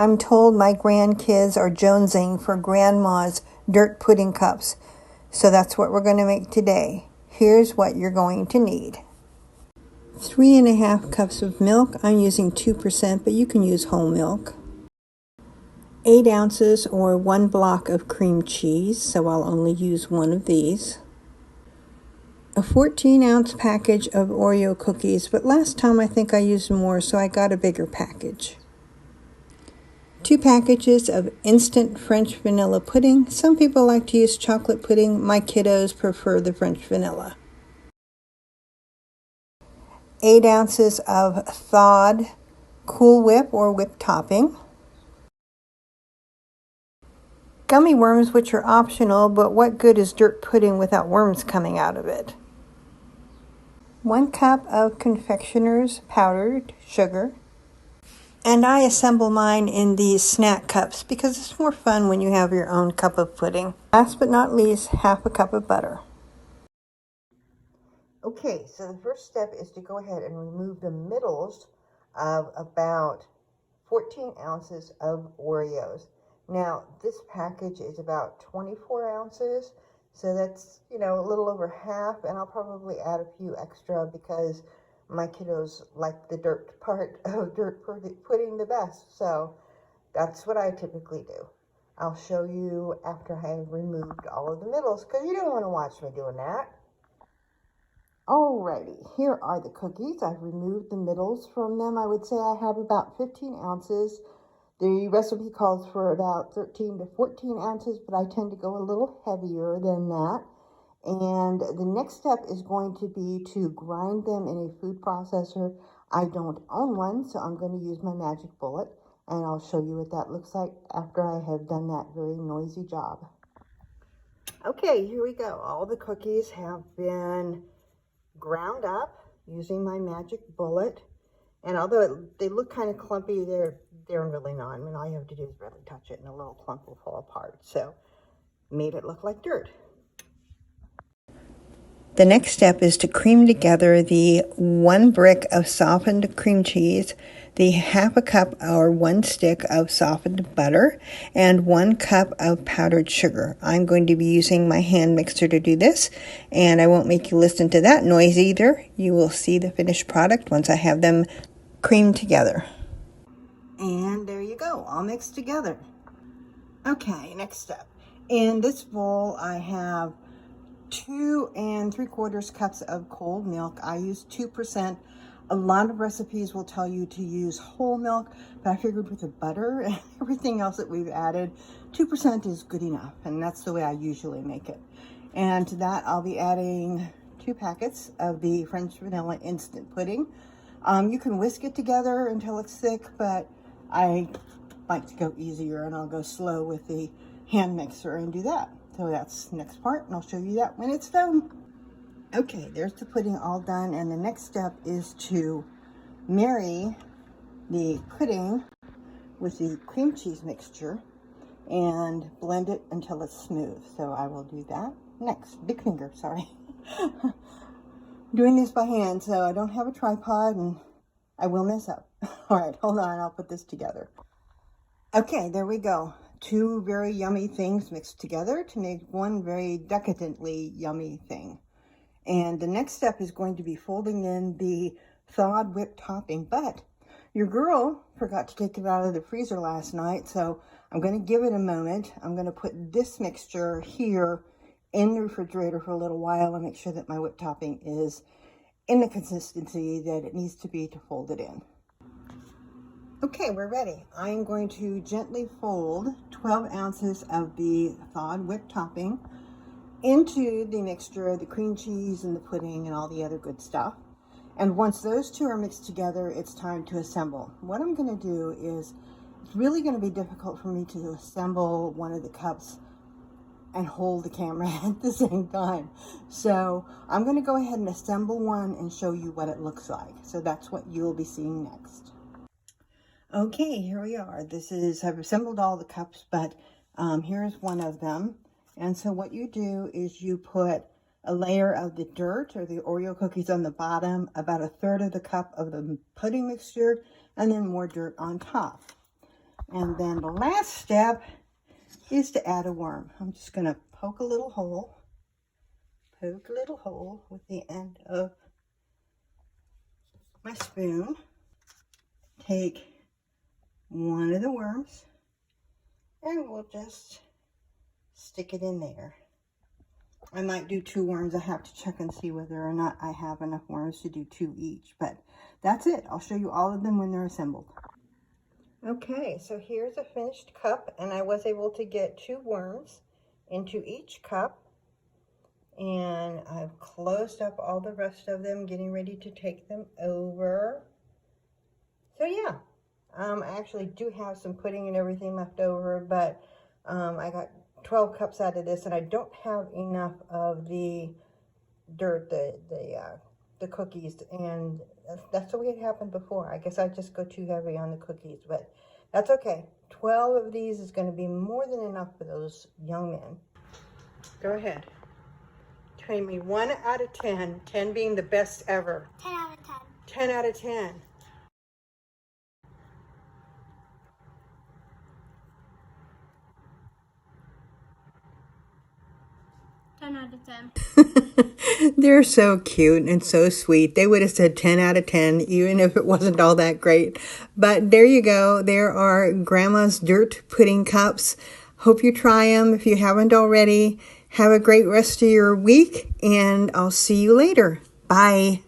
I'm told my grandkids are jonesing for grandma's dirt pudding cups. So that's what we're going to make today. Here's what you're going to need. 3½ cups of milk. I'm using 2%, but you can use whole milk. 8 ounces or 1 block of cream cheese, so I'll only use one of these. A 14-ounce package of Oreo cookies, but last time I think I used more, so I got a bigger package. 2 packages of instant French vanilla pudding. Some people like to use chocolate pudding. My kiddos prefer the French vanilla. 8 ounces of thawed Cool Whip or whipped topping. Gummy worms, which are optional, but what good is dirt pudding without worms coming out of it? 1 cup of confectioner's powdered sugar. And I assemble mine in these snack cups because it's more fun when you have your own cup of pudding. Last but not least, ½ a cup of butter. Okay, so the first step is to go ahead and remove the middles of about 14 ounces of Oreos. Now, this package is about 24 ounces, so that's, a little over half, and I'll probably add a few extra because my kiddos like the dirt part of dirt pudding the best, so that's what I typically do. I'll show you after I have removed all of the middles, because you don't want to watch me doing that. Alrighty, here are the cookies. I've removed the middles from them. I would say I have about 15 ounces. The recipe calls for about 13 to 14 ounces, but I tend to go a little heavier than that. And the next step is going to be to grind them in a food processor. I don't own one, so I'm going to use my magic bullet, and I'll show you what that looks like after I have done that very noisy job. Okay, here we go. All the cookies have been ground up using my magic bullet, and although they look kind of clumpy, they're really not. I mean, all you have to do is really touch it and a little clump will fall apart. So made it look like dirt. The next step is to cream together the 1 brick of softened cream cheese, the ½ a cup or 1 stick of softened butter, and 1 cup of powdered sugar. I'm going to be using my hand mixer to do this, and I won't make you listen to that noise either. You will see the finished product once I have them creamed together. And there you go, all mixed together. Okay, next step. In this bowl, I have 2 3/4 cups of cold milk. I use 2%. A lot of recipes will tell you to use whole milk, but I figured with the butter and everything else that we've added, 2% is good enough, and that's the way I usually make it. And to that, I'll be adding 2 packets of the French vanilla instant pudding. You can whisk it together until it's thick, but I like to go easier, and I'll go slow with the hand mixer and do that. So that's the next part, and I'll show you that when it's done. Okay, there's the pudding all done, and the next step is to marry the pudding with the cream cheese mixture and blend it until it's smooth. So I will do that next. Big finger, sorry. Doing this by hand, so I don't have a tripod and I will mess up. All right, hold on, I'll put this together. Okay, there we go. 2 very yummy things mixed together to make one very decadently yummy thing. And the next step is going to be folding in the thawed whipped topping, but your girl forgot to take it out of the freezer last night, so I'm going to give it a moment. I'm going to put this mixture here in the refrigerator for a little while and make sure that my whipped topping is in the consistency that it needs to be to fold it in. Okay, we're ready. I'm going to gently fold 12 ounces of the thawed whipped topping into the mixture of the cream cheese and the pudding and all the other good stuff. And once those 2 are mixed together, it's time to assemble. What I'm going to do is, it's really going to be difficult for me to assemble one of the cups and hold the camera at the same time. So I'm going to go ahead and assemble one and show you what it looks like. So that's what you'll be seeing next. Okay, here we are. I've assembled all the cups, but here's one of them. And so what you do is you put a layer of the dirt or the Oreo cookies on the bottom, about 1/3 of the cup of the pudding mixture, and then more dirt on top. And then the last step is to add a worm. I'm just going to poke a little hole with the end of my spoon. Take one of the worms and we'll just stick it in there. I might do 2 worms. I have to check and see whether or not I have enough worms to do 2 each, but that's it. I'll show you all of them when they're assembled. Okay, so here's a finished cup, and I was able to get 2 worms into each cup, and I've closed up all the rest of them, getting ready to take them over. So yeah, I actually do have some pudding and everything left over, but I got 12 cups out of this, and I don't have enough of the dirt, the cookies, and that's the way it happened before. I guess I just go too heavy on the cookies, but that's okay. 12 of these is going to be more than enough for those young men. Go ahead. Tell me 1 out of 10, 10 being the best ever. 10 out of 10. 10 out of 10. Out of 10. They're so cute and so sweet. They would have said 10 out of 10, even if it wasn't all that great. But there you go. There are Grandma's dirt pudding cups. Hope you try them if you haven't already. Have a great rest of your week, and I'll see you later. Bye.